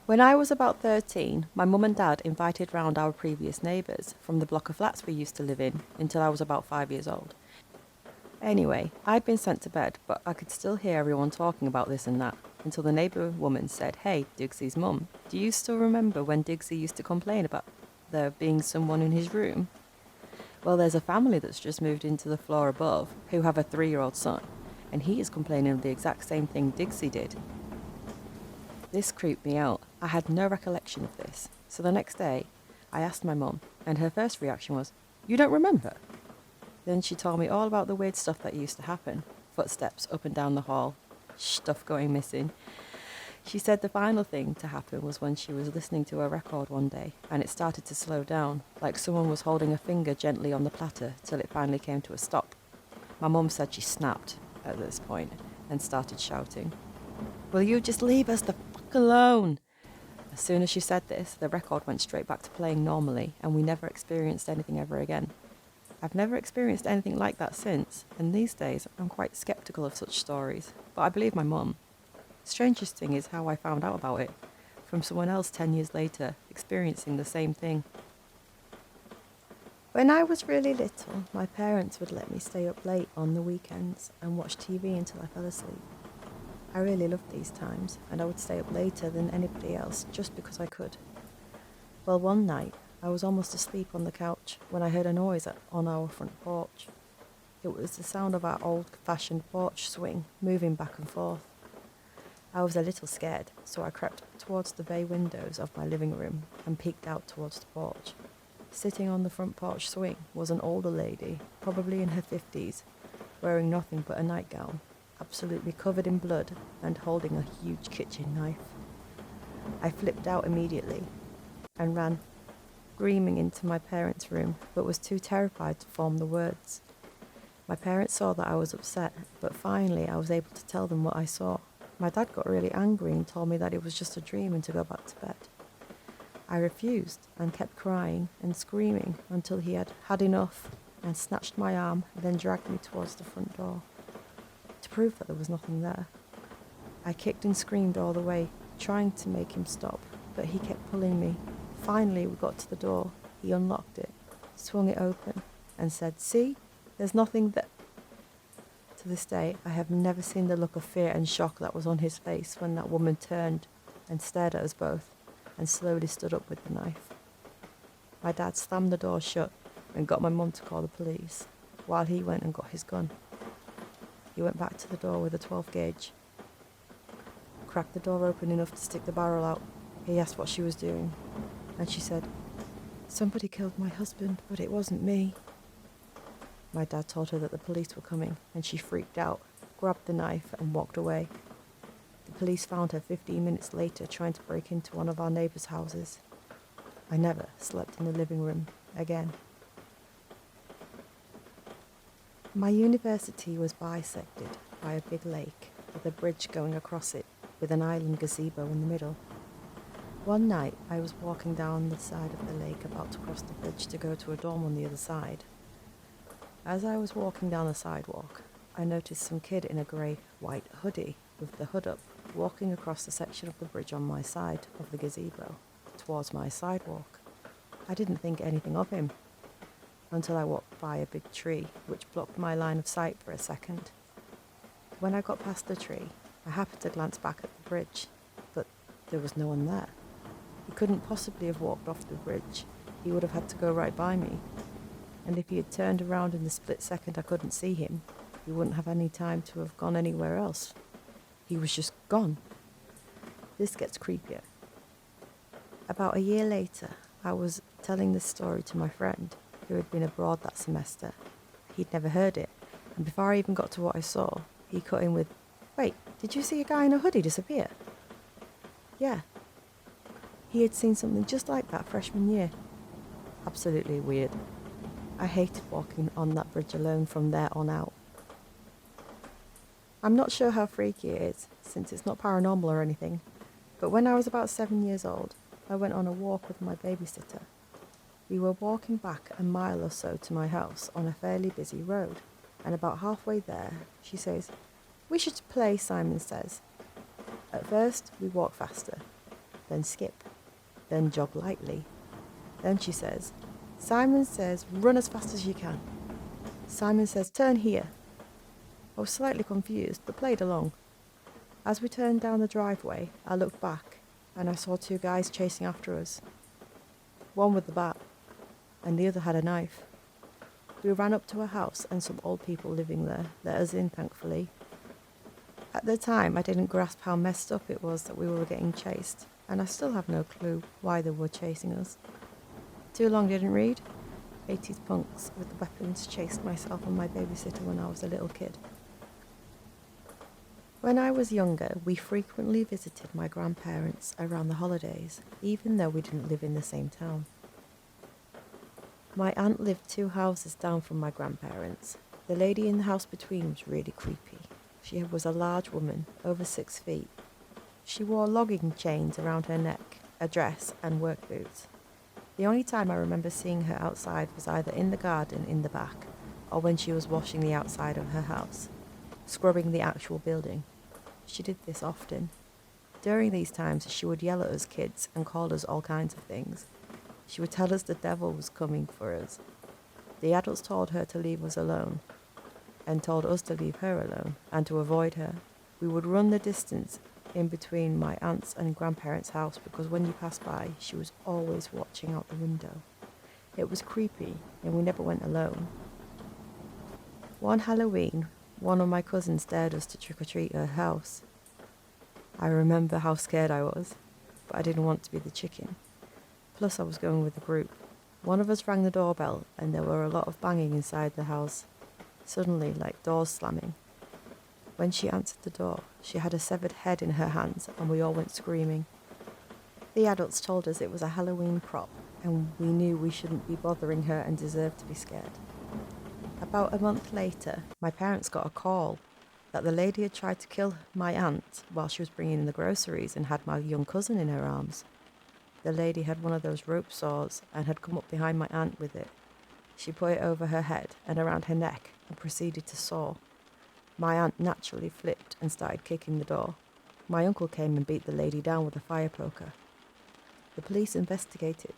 When I was about 13, my mum and dad invited round our previous neighbours from the block of flats we used to live in until I was about 5 years old. Anyway, I'd been sent to bed, but I could still hear everyone talking about this and that, until the neighbour woman said, "Hey, Digsy's mum, do you still remember when Digsy used to complain about there being someone in his room? Well, there's a family that's just moved into the floor above who have a 3-year-old son, and he is complaining of the exact same thing Digsy did." This creeped me out. I had no recollection of this, so the next day I asked my mum, and her first reaction was, "You don't remember?" Then she told me all about the weird stuff that used to happen. Footsteps up and down the hall, stuff going missing. She said the final thing to happen was when she was listening to a record one day and it started to slow down, like someone was holding a finger gently on the platter till it finally came to a stop. My mum said she snapped at this point and started shouting, "Will you just leave us the fuck alone?" As soon as she said this, the record went straight back to playing normally and we never experienced anything ever again. I've never experienced anything like that since, and these days I'm quite sceptical of such stories, but I believe my mum. Strangest thing is how I found out about it, from someone else 10 years later, experiencing the same thing. When I was really little, my parents would let me stay up late on the weekends and watch TV until I fell asleep. I really loved these times, and I would stay up later than anybody else just because I could. Well, one night, I was almost asleep on the couch when I heard a noise on our front porch. It was the sound of our old-fashioned porch swing moving back and forth. I was a little scared, so I crept towards the bay windows of my living room and peeked out towards the porch. Sitting on the front porch swing was an older lady, probably in her 50s, wearing nothing but a nightgown, absolutely covered in blood and holding a huge kitchen knife. I flipped out immediately and ran screaming into my parents' room, but was too terrified to form the words. My parents saw that I was upset, but finally I was able to tell them what I saw. My dad got really angry and told me that it was just a dream and to go back to bed. I refused and kept crying and screaming until he had had enough and snatched my arm and then dragged me towards the front door. To prove that there was nothing there, I kicked and screamed all the way, trying to make him stop, but he kept pulling me. Finally, we got to the door. He unlocked it, swung it open, and said, "See, there's nothing there." To this day, I have never seen the look of fear and shock that was on his face when that woman turned and stared at us both and slowly stood up with the knife. My dad slammed the door shut and got my mum to call the police, while he went and got his gun. He went back to the door with a 12 gauge, cracked the door open enough to stick the barrel out. He asked what she was doing, and she said, "Somebody killed my husband, but it wasn't me." My dad told her that the police were coming, and she freaked out, grabbed the knife, and walked away. The police found her 15 minutes later trying to break into one of our neighbours' houses. I never slept in the living room again. My university was bisected by a big lake with a bridge going across it with an island gazebo in the middle. One night I was walking down the side of the lake about to cross the bridge to go to a dorm on the other side. As I was walking down the sidewalk, I noticed some kid in a grey-white hoodie with the hood up walking across the section of the bridge on my side of the gazebo towards my sidewalk. I didn't think anything of him until I walked by a big tree which blocked my line of sight for a second. When I got past the tree, I happened to glance back at the bridge, but there was no one there. He couldn't possibly have walked off the bridge. He would have had to go right by me. And if he had turned around in the split second I couldn't see him, he wouldn't have any time to have gone anywhere else. He was just gone. This gets creepier. About a year later, I was telling this story to my friend, who had been abroad that semester. He'd never heard it, and before I even got to what I saw, he cut in with, "Wait, did you see a guy in a hoodie disappear?" Yeah. He had seen something just like that freshman year. Absolutely weird. I hated walking on that bridge alone from there on out. I'm not sure how freaky it is, since it's not paranormal or anything, but when I was about 7 years old, I went on a walk with my babysitter. We were walking back a mile or so to my house on a fairly busy road, and about halfway there, she says, "We should play," Simon says. At first, we walked faster. then skip, then jog lightly. Then she says, Simon says, run as fast as you can. Simon says, turn here. I was slightly confused, but played along. As we turned down the driveway, I looked back and I saw two guys chasing after us. One with the bat, and the other had a knife. We ran up to a house and some old people living there let us in, thankfully. At the time, I didn't grasp how messed up it was that we were getting chased, and I still have no clue why they were chasing us. Too long didn't read? 80s punks with weapons chased myself and my babysitter when I was a little kid. When I was younger, we frequently visited my grandparents around the holidays, even though we didn't live in the same town. My aunt lived 2 houses down from my grandparents. The lady in the house between was really creepy. She was a large woman, over 6 feet. She wore logging chains around her neck, a dress and work boots. The only time I remember seeing her outside was either in the garden in the back, or when she was washing the outside of her house, scrubbing the actual building. She did this often. During these times, she would yell at us kids and call us all kinds of things. She would tell us the devil was coming for us. The adults told her to leave us alone, and told us to leave her alone, and to avoid her. We would run the distance in between my aunt's and grandparents' house because when you passed by, she was always watching out the window. It was creepy, and we never went alone. One Halloween, one of my cousins dared us to trick-or-treat her house. I remember how scared I was, but I didn't want to be the chicken. Plus I was going with a group. One of us rang the doorbell and there were a lot of banging inside the house, suddenly like doors slamming. When she answered the door, she had a severed head in her hands and we all went screaming. The adults told us it was a Halloween prop and we knew we shouldn't be bothering her and deserved to be scared. About a month later, my parents got a call that the lady had tried to kill my aunt while she was bringing in the groceries and had my young cousin in her arms. The lady had one of those rope saws and had come up behind my aunt with it. She put it over her head and around her neck and proceeded to saw. My aunt naturally flipped and started kicking the door. My uncle came and beat the lady down with a fire poker. The police investigated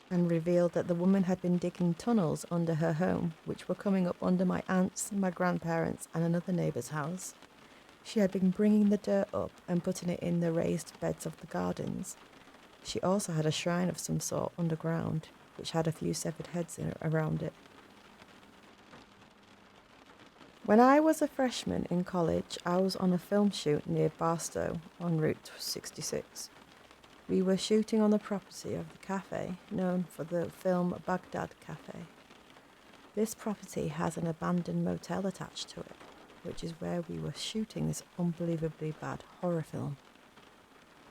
and revealed that the woman had been digging tunnels under her home, which were coming up under my aunt's, my grandparents' and another neighbour's house. She had been bringing the dirt up and putting it in the raised beds of the gardens. She also had a shrine of some sort underground, which had a few severed heads around it. When I was a freshman in college, I was on a film shoot near Barstow on Route 66. We were shooting on the property of the cafe known for the film Baghdad Cafe. This property has an abandoned motel attached to it, which is where we were shooting this unbelievably bad horror film.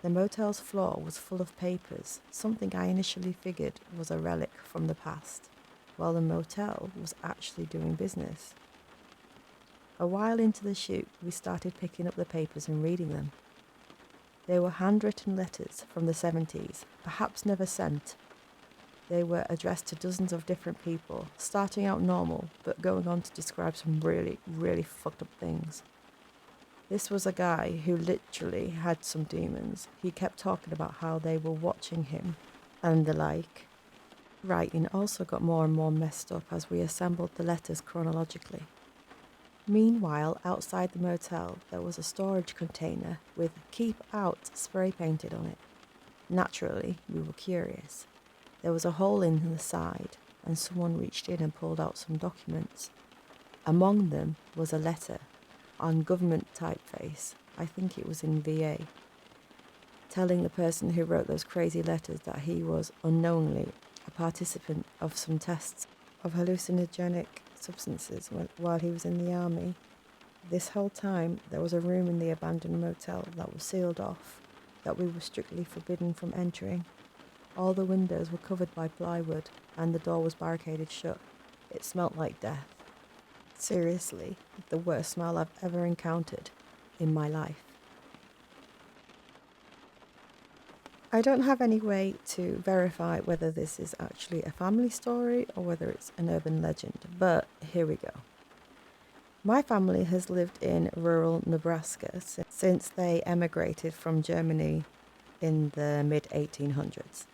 The motel's floor was full of papers, something I initially figured was a relic from the past, while the motel was actually doing business. A while into the shoot, we started picking up the papers and reading them. They were handwritten letters from the 70s, perhaps never sent. They were addressed to dozens of different people, starting out normal, but going on to describe some really, really fucked up things. This was a guy who literally had some demons. He kept talking about how they were watching him and the like. Writing also got more and more messed up as we assembled the letters chronologically. Meanwhile, outside the motel, there was a storage container with "Keep Out" spray painted on it. Naturally, we were curious. There was a hole in the side, and someone reached in and pulled out some documents. Among them was a letter, on government typeface, I think it was in VA, telling the person who wrote those crazy letters that he was unknowingly a participant of some tests of hallucinogenic substances while he was in the army. This whole time, there was a room in the abandoned motel that was sealed off, that we were strictly forbidden from entering. All the windows were covered by plywood, and the door was barricaded shut. It smelt like death. Seriously, the worst smell I've ever encountered in my life. I don't have any way to verify whether this is actually a family story or whether it's an urban legend, but here we go. My family has lived in rural Nebraska since they emigrated from Germany in the mid-1800s.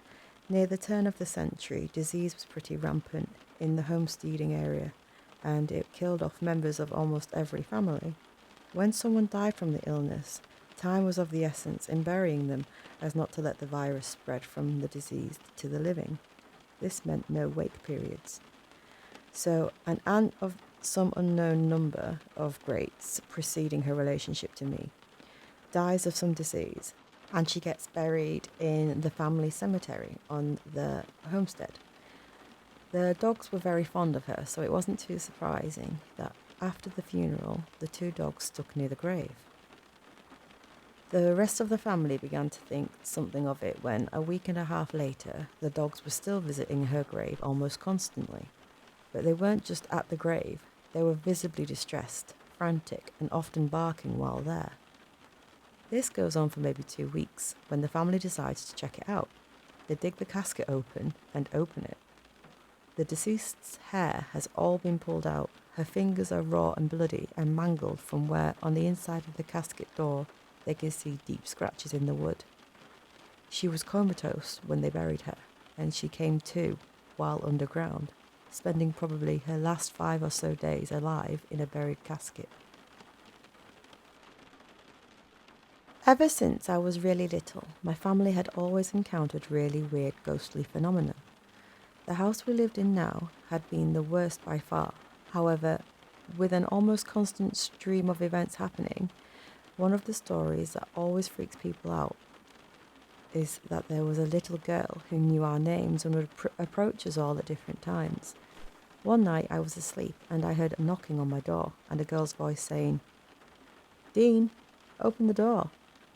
Near the turn of the century, disease was pretty rampant in the homesteading area, and it killed off members of almost every family. When someone died from the illness, time was of the essence in burying them, as not to let the virus spread from the deceased to the living. This meant no wake periods. So, an aunt of some unknown number of greats preceding her relationship to me dies of some disease, and she gets buried in the family cemetery on the homestead. The dogs were very fond of her, so it wasn't too surprising that after the funeral, the two dogs stuck near the grave. The rest of the family began to think something of it when, a week and a half later, the dogs were still visiting her grave almost constantly. But they weren't just at the grave, they were visibly distressed, frantic, and often barking while there. This goes on for maybe 2 weeks, when the family decides to check it out. They dig the casket open and open it. The deceased's hair has all been pulled out. Her fingers are raw and bloody and mangled from where, on the inside of the casket door, they can see deep scratches in the wood. She was comatose when they buried her, and she came to while underground, spending probably her last 5 or so days alive in a buried casket. Ever since I was really little, my family had always encountered really weird ghostly phenomena. The house we lived in now had been the worst by far. However, with an almost constant stream of events happening, one of the stories that always freaks people out is that there was a little girl who knew our names and would approach us all at different times. One night I was asleep and I heard a knocking on my door and a girl's voice saying, "Dean, open the door.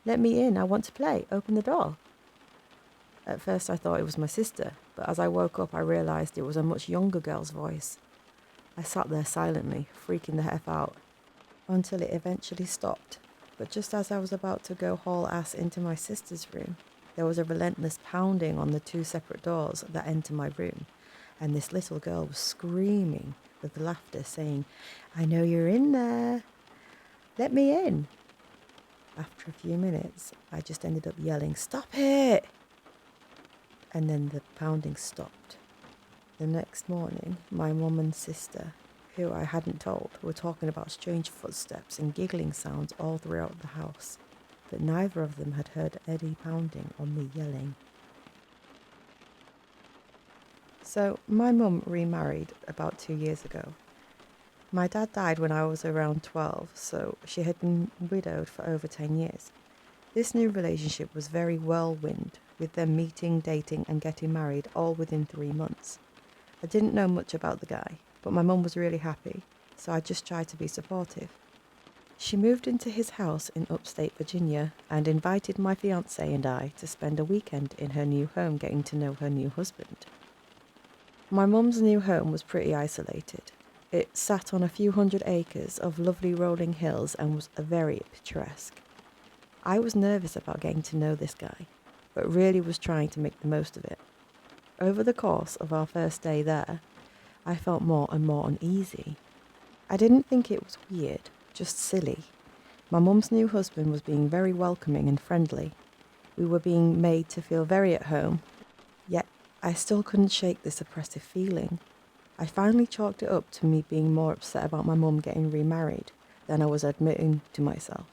Let me in, I want to play. Open the door." At first I thought it was my sister, but as I woke up I realised it was a much younger girl's voice. I sat there silently, freaking the F out, until it eventually stopped. But just as I was about to go haul ass into my sister's room, there was a relentless pounding on the 2 separate doors that enter my room, and this little girl was screaming with laughter, saying, "I know you're in there. Let me in." After a few minutes, I just ended up yelling, "Stop it!" And then the pounding stopped. The next morning, my mum and sister, who I hadn't told, were talking about strange footsteps and giggling sounds all throughout the house, but neither of them had heard any pounding or me yelling. So, my mum remarried about 2 years ago. My dad died when I was around 12, so she had been widowed for over 10 years. This new relationship was very whirlwind, with them meeting, dating and getting married all within 3 months. I didn't know much about the guy, but my mum was really happy, so I just tried to be supportive. She moved into his house in upstate Virginia and invited my fiancé and I to spend a weekend in her new home getting to know her new husband. My mum's new home was pretty isolated. It sat on a few hundred acres of lovely rolling hills and was very picturesque. I was nervous about getting to know this guy, but really was trying to make the most of it. Over the course of our first day there, I felt more and more uneasy. I didn't think it was weird, just silly. My mum's new husband was being very welcoming and friendly. We were being made to feel very at home, yet I still couldn't shake this oppressive feeling. I finally chalked it up to me being more upset about my mum getting remarried than I was admitting to myself.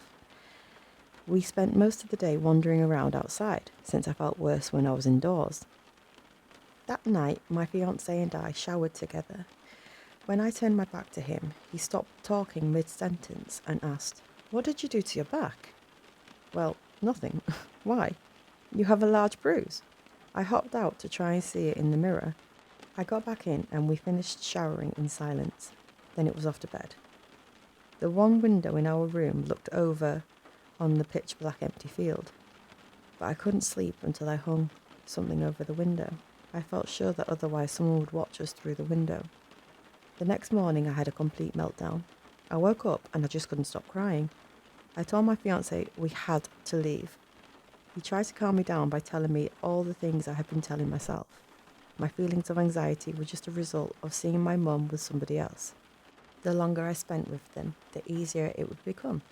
We spent most of the day wandering around outside, since I felt worse when I was indoors. That night, my fiancé and I showered together. When I turned my back to him, he stopped talking mid-sentence and asked, "What did you do to your back?" "Well, nothing." "Why? You have a large bruise." I hopped out to try and see it in the mirror. I got back in and we finished showering in silence. Then it was off to bed. The one window in our room looked over on the pitch black empty field, but I couldn't sleep until I hung something over the window. I felt sure that otherwise someone would watch us through the window. The next morning I had a complete meltdown. I woke up and I just couldn't stop crying. I told my fiancé we had to leave. He tried to calm me down by telling me all the things I had been telling myself. My feelings of anxiety were just a result of seeing my mum with somebody else. The longer I spent with them, the easier it would become.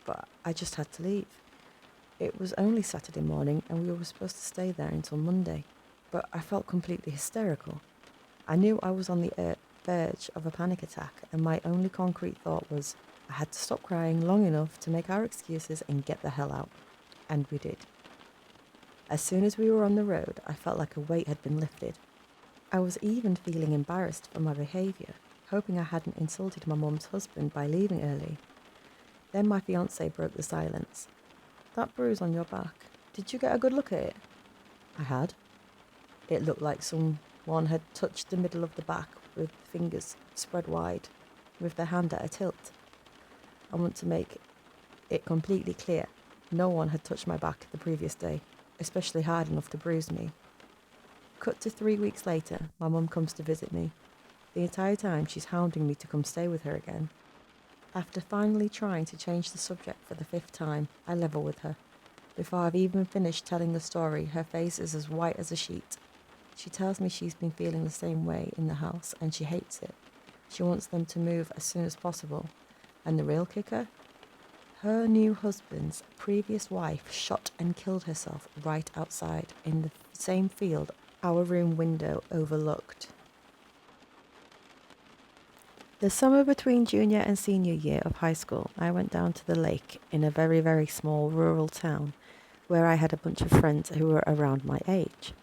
But I just had to leave. It was only Saturday morning and we were supposed to stay there until Monday, but I felt completely hysterical. I knew I was on the verge of a panic attack, and my only concrete thought was I had to stop crying long enough to make our excuses and get the hell out. And we did. As soon as we were on the road, I felt like a weight had been lifted. I was even feeling embarrassed for my behaviour, hoping I hadn't insulted my mum's husband by leaving early. Then my fiancé broke the silence. "That bruise on your back, did you get a good look at it?" I had. It looked like someone had touched the middle of the back with fingers spread wide, with their hand at a tilt. I want to make it completely clear, no one had touched my back the previous day, especially hard enough to bruise me. Cut to 3 weeks later, my mum comes to visit me. The entire time she's hounding me to come stay with her again. After finally trying to change the subject for the 5th time, I level with her. Before I've even finished telling the story, her face is as white as a sheet. She tells me she's been feeling the same way in the house and she hates it. She wants them to move as soon as possible. And the real kicker? Her new husband's previous wife shot and killed herself right outside in the same field our room window overlooked. The summer between junior and senior year of high school, I went down to the lake in a very, very small rural town where I had a bunch of friends who were around my age.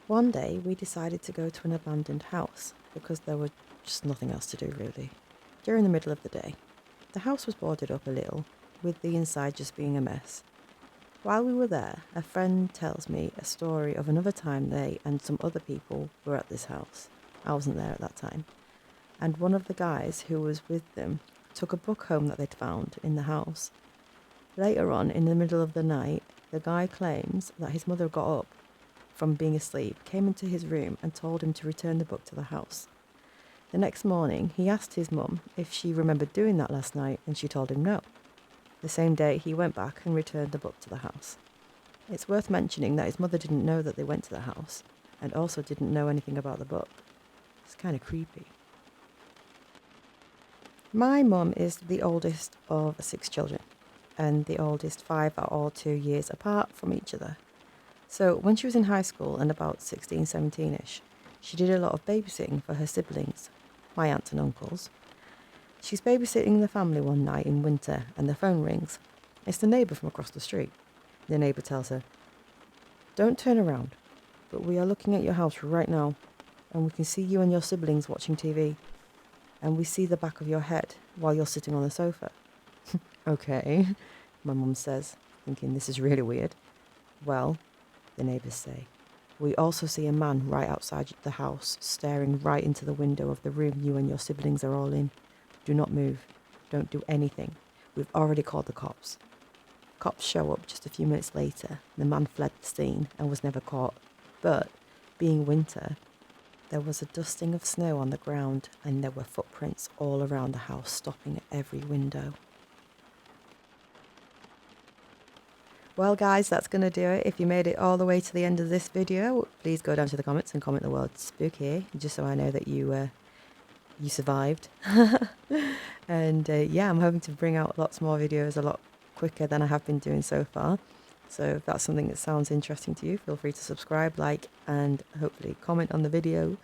One day we decided to go to an abandoned house because there was just nothing else to do really, during the middle of the day. The house was boarded up a little, with the inside just being a mess. While we were there, a friend tells me a story of another time they and some other people were at this house. I wasn't there at that time. And one of the guys who was with them took a book home that they'd found in the house. Later on, in the middle of the night, the guy claims that his mother got up from being asleep, came into his room and told him to return the book to the house. The next morning, he asked his mum if she remembered doing that last night, and she told him no. The same day, he went back and returned the book to the house. It's worth mentioning that his mother didn't know that they went to the house, and also didn't know anything about the book. It's kind of creepy. My mum is the oldest of 6 children, and the oldest 5 are all 2 years apart from each other. So when she was in high school and about 16, 17-ish, she did a lot of babysitting for her siblings, my aunts and uncles. She's babysitting the family one night in winter and the phone rings. It's the neighbour from across the street. The neighbour tells her, "Don't turn around, but we are looking at your house right now, and we can see you and your siblings watching TV, and we see the back of your head while you're sitting on the sofa." "Okay," my mum says, thinking this is really weird. "Well," the neighbours say, "we also see a man right outside the house, staring right into the window of the room you and your siblings are all in. Do not move. Don't do anything. We've already called the cops." Cops show up just a few minutes later. The man fled the scene and was never caught. But, being winter, there was a dusting of snow on the ground and there were footprints all around the house, stopping at every window. Well guys, that's going to do it. If you made it all the way to the end of this video, please go down to the comments and comment the word spooky, just so I know that you survived. And yeah, I'm hoping to bring out lots more videos a lot quicker than I have been doing so far. So if that's something that sounds interesting to you, feel free to subscribe, like, and hopefully comment on the video.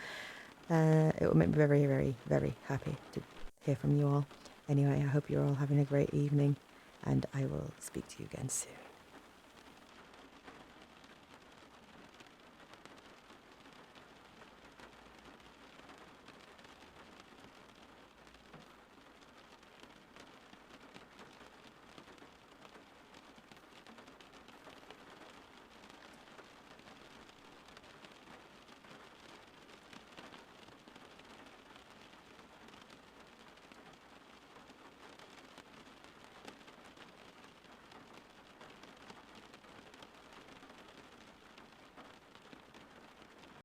It will make me very, very, very happy to hear from you all. Anyway, I hope you're all having a great evening, and I will speak to you again soon.